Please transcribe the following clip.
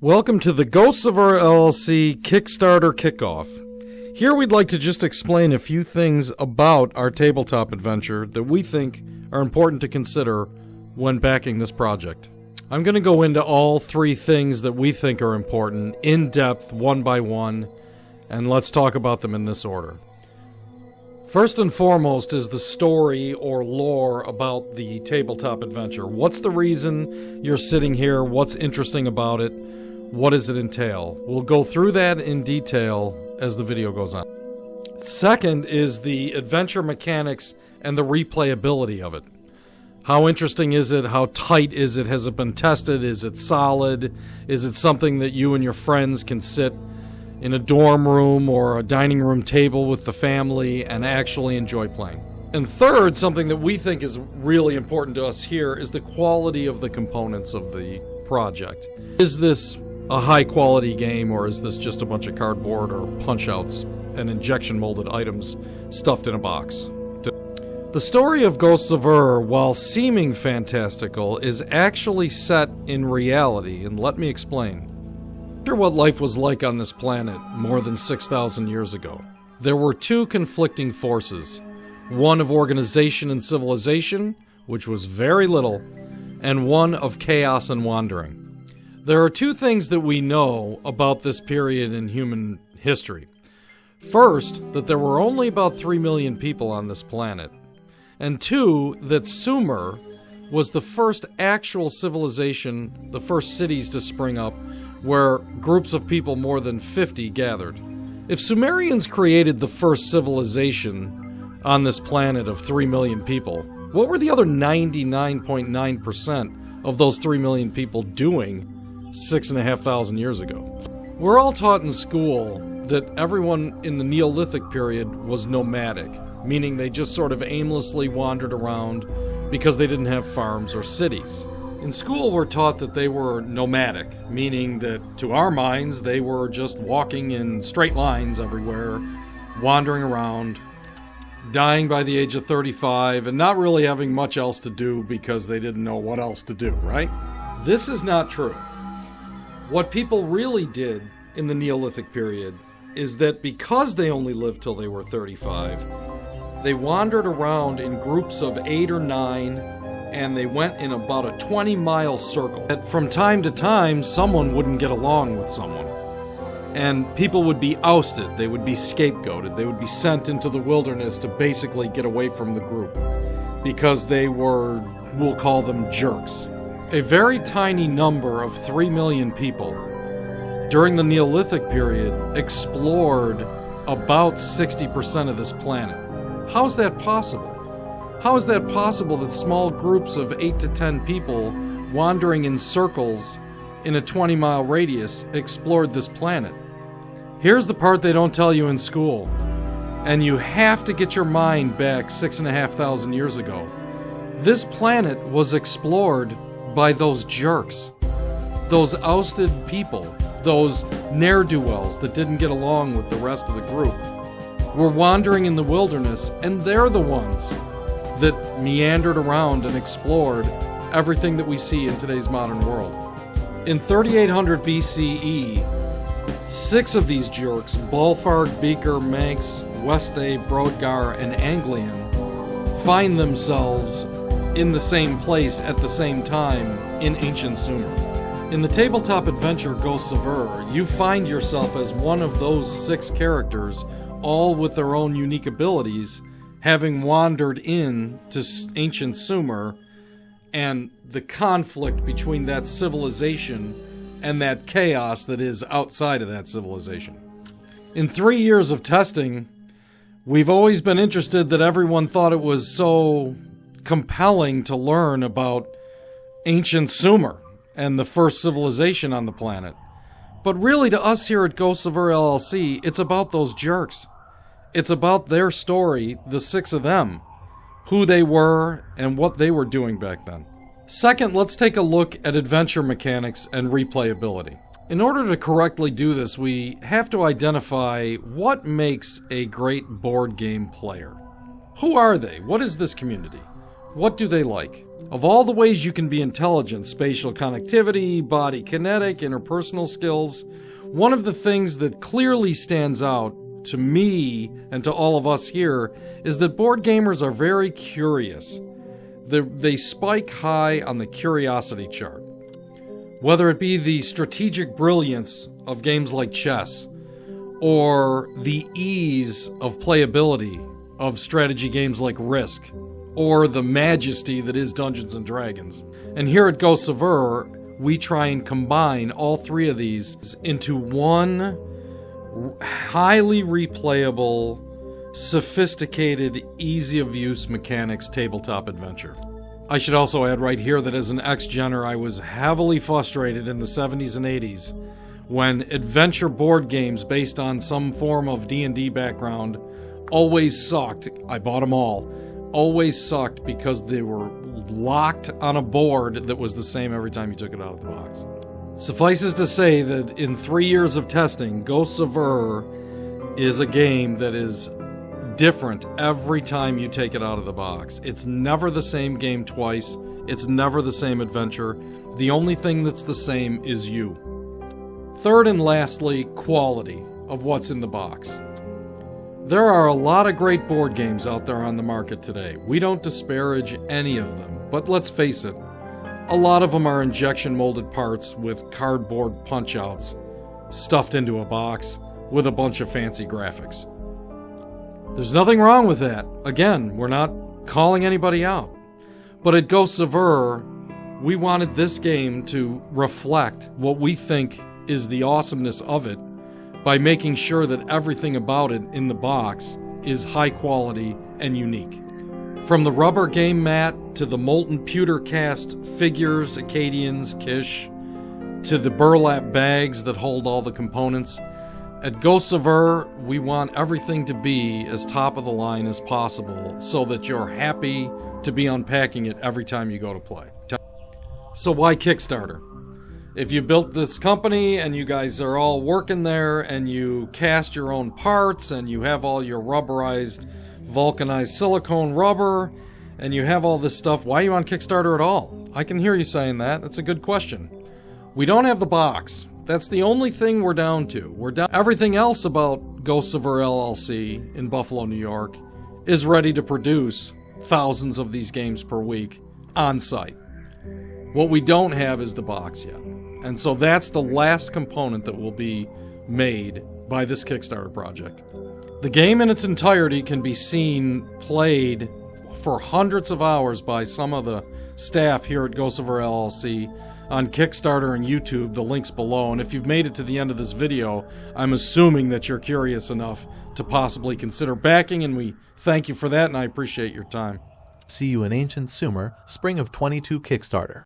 Welcome to the Ghosts of Our LLC Kickstarter Kickoff. Here we'd like to just explain a few things about our tabletop adventure that we think are important to consider when backing this project. I'm going to go into all three things that we think are important in depth, one by one, and let's talk about them in this order. First and foremost is the story or lore about the tabletop adventure. What's the reason you're sitting here? What's interesting about it? What does it entail? We'll go through that in detail as the video goes on. Second is the adventure mechanics and the replayability of it. How interesting is it? How tight is it? Has it been tested? Is it solid? Is it something that you and your friends can sit in a dorm room or a dining room table with the family and actually enjoy playing? And third, something that we think is really important to us here is the quality of the components of the project. Is this a high-quality game, or is this just a bunch of cardboard or punch-outs and injection-molded items stuffed in a box? The story of Ghosts of Ur, while seeming fantastical, is actually set in reality, and let me explain. Picture what life was like on this planet more than 6,000 years ago. There were two conflicting forces, one of organization and civilization, which was very little, and one of chaos and wandering. There are two things that we know about this period in human history. First, that there were only about 3 million people on this planet. And two, that Sumer was the first actual civilization, the first cities to spring up, where groups of people more than 50 gathered. If Sumerians created the first civilization on this planet of 3 million people, what were the other 99.9% of those 3 million people doing 6,500 years ago? We're all taught in school that everyone in the Neolithic period was nomadic, meaning they just sort of aimlessly wandered around because they didn't have farms or cities. In school, we're taught that they were nomadic, meaning that to our minds, they were just walking in straight lines everywhere, wandering around, dying by the age of 35, and not really having much else to do because they didn't know what else to do, right? This is not true. What people really did in the Neolithic period is that because they only lived till they were 35, they wandered around in groups of 8 or 9, and they went in about a 20-mile circle. From time to time, someone wouldn't get along with someone, and people would be ousted, they would be scapegoated, they would be sent into the wilderness to basically get away from the group, because they were, we'll call them jerks. A very tiny number of 3 million people during the Neolithic period explored about 60% of this planet. How's that possible? How is that possible that small groups of 8 to 10 people wandering in circles in a 20-mile radius explored this planet? Here's the part they don't tell you in school, and you have to get your mind back 6,500 years ago. This planet was explored by those jerks, those ousted people, those ne'er-do-wells that didn't get along with the rest of the group, were wandering in the wilderness, and they're the ones that meandered around and explored everything that we see in today's modern world. In 3800 BCE, 6 of these jerks, Balfarg, Beaker, Manx, Westhay, Brodgar, and Anglian, find themselves in the same place at the same time in ancient Sumer. In the tabletop adventure Ghosts of Ur, you find yourself as one of those 6 characters, all with their own unique abilities, having wandered in to ancient Sumer, and the conflict between that civilization and that chaos that is outside of that civilization. In 3 years of testing, we've always been interested that everyone thought it was so compelling to learn about ancient Sumer and the first civilization on the planet. But really, to us here at Ghosts of Ur LLC, it's about those jerks. It's about their story, the 6 of them, who they were and what they were doing back then. Second, let's take a look at adventure mechanics and replayability. In order to correctly do this, we have to identify what makes a great board game player. Who are they? What is this community? What do they like? Of all the ways you can be intelligent, spatial connectivity, body kinetic, interpersonal skills, one of the things that clearly stands out to me and to all of us here is that board gamers are very curious. They spike high on the curiosity chart. Whether it be the strategic brilliance of games like chess, or the ease of playability of strategy games like Risk, or the majesty that is Dungeons & Dragons. And here at Ghosts of Ur, we try and combine all three of these into one highly replayable, sophisticated, easy-of-use mechanics tabletop adventure. I should also add right here that as an ex-genner, I was heavily frustrated in the 70s and 80s when adventure board games based on some form of D&D background always sucked. I bought them all. Always sucked because they were locked on a board that was the same every time you took it out of the box. Suffices to say that in 3 years of testing, Ghosts of Ur is a game that is different every time you take it out of the box. It's never the same game twice. It's never the same adventure. The only thing that's the same is you. Third and lastly, quality of what's in the box. There are a lot of great board games out there on the market today. We don't disparage any of them, but let's face it, a lot of them are injection molded parts with cardboard punch-outs stuffed into a box with a bunch of fancy graphics. There's nothing wrong with that. Again, we're not calling anybody out. But at Ghosts of Ur, we wanted this game to reflect what we think is the awesomeness of it by making sure that everything about it in the box is high quality and unique. From the rubber game mat to the molten pewter cast figures, Acadians, Kish, to the burlap bags that hold all the components, at Ghosts of Ur, we want everything to be as top of the line as possible so that you're happy to be unpacking it every time you go to play. So why Kickstarter? If you built this company and you guys are all working there and you cast your own parts and you have all your rubberized, vulcanized silicone rubber and you have all this stuff, why are you on Kickstarter at all? I can hear you saying that. That's a good question. We don't have the box. That's the only thing we're down to. Everything else about Ghosts of Ur LLC in Buffalo, New York is ready to produce thousands of these games per week on site. What we don't have is the box yet. And so that's the last component that will be made by this Kickstarter project. The game in its entirety can be seen played for hundreds of hours by some of the staff here at Ghosts of Ur LLC on Kickstarter and YouTube. The link's below. And if you've made it to the end of this video, I'm assuming that you're curious enough to possibly consider backing, and we thank you for that, and I appreciate your time. See you in Ancient Sumer, Spring of 22 Kickstarter.